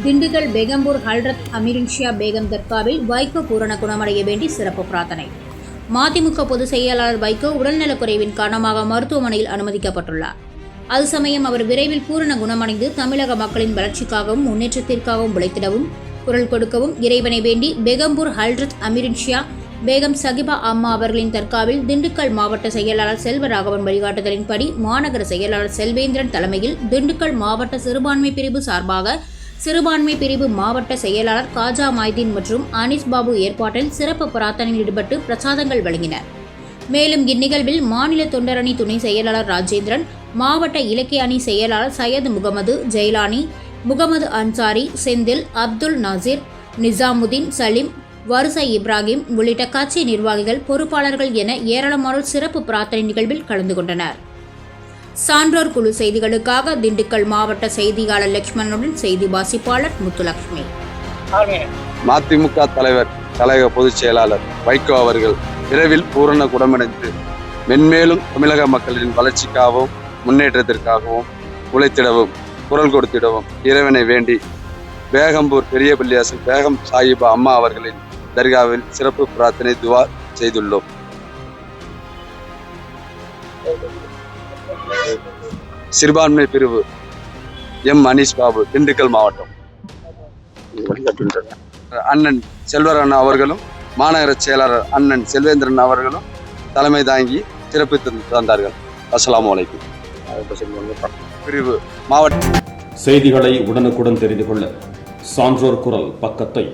திண்டுக்கல் பெகம்பூர் ஹல்ரத் அமீருன்ஷியா பேகம் தர்காவில் வைகோ பூரண குணமடைய வேண்டி சிறப்பு பிரார்த்தனை. மதிமுக பொதுச் செயலாளர் வைகோ உடல்நலக்குறைவின் காரணமாக மருத்துவமனையில் அனுமதிக்கப்பட்டுள்ளார். அது சமயம் அவர் விரைவில் பூரண குணமடைந்து தமிழக மக்களின் வளர்ச்சிக்காகவும் முன்னேற்றத்திற்காகவும் உழைத்திடவும் குரல் கொடுக்கவும் இறைவனை வேண்டி பெகம்பூர் ஹல்ரத் அமீருன்ஷியா பேகம் சகிபா அம்மா அவர்களின் தர்காவில் திண்டுக்கல் மாவட்ட செயலாளர் செல்வராகவன் வழிகாட்டுதலின்படி மாநகர செயலாளர் செல்வேந்திரன் தலைமையில் திண்டுக்கல் மாவட்ட சிறுபான்மை பிரிவு சார்பாக சிறுபான்மை பிரிவு மாவட்ட செயலாளர் காஜா மைதீன் மற்றும் அனீஸ் பாபு ஏற்பாட்டில் சிறப்பு பிரார்த்தனையில் ஈடுபட்டு பிரசாதங்கள் வழங்கினர். மேலும் இந்நிகழ்வில் மாநில தொண்டரணி துணை செயலாளர் ராஜேந்திரன், மாவட்ட இலக்கிய அணி செயலாளர் சையது முகமது ஜெயலானி, முகமது அன்சாரி, செந்தில், அப்துல் நாசிர், நிசாமுதீன், சலீம், வருசை இப்ராஹிம் உள்ளிட்ட கட்சி நிர்வாகிகள், பொறுப்பாளர்கள் என ஏராளமானோர் சிறப்பு பிரார்த்தனை நிகழ்வில் கலந்து கொண்டனர். சான்றோர் குழு செய்திகளுக்காக திண்டுக்கல் மாவட்ட செய்தியாளர் லட்சுமணனுடன் செய்தி வாசிப்பாளர் முத்துலட்சுமி. மதிமுக தலைவர் கழக பொதுச் செயலாளர் வைகோ அவர்கள் விரைவில் பூரண குணமடைந்து மென்மேலும் தமிழக மக்களின் வளர்ச்சிக்காகவும் முன்னேற்றத்திற்காகவும் உழைத்திடவும் குரல் கொடுத்திடவும் இறைவனை வேண்டி பேகம்பூர் பெரிய பள்ளியாசல் பேகம் சாஹிபா அம்மா அவர்களின் தர்காவில் சிறப்பு பிரார்த்தனை துவா செய்துள்ளோம். சிறுபான்மை பிரிவு அனீஸ் பாபு, திண்டுக்கல் மாவட்டம். அண்ணன் செல்வரன் அவர்களும் மாநகர செயலாளர் அண்ணன் செல்வேந்திரன் அவர்களும் தலைமை தாங்கி சிறப்பித்து தந்தார்கள். அஸ்ஸலாமு அலைக்கும். பிரிவு மாவட்ட செய்திகளை உடனுக்குடன் தெரிந்து கொள்ள சான்றோர் குரல் பக்கத்தை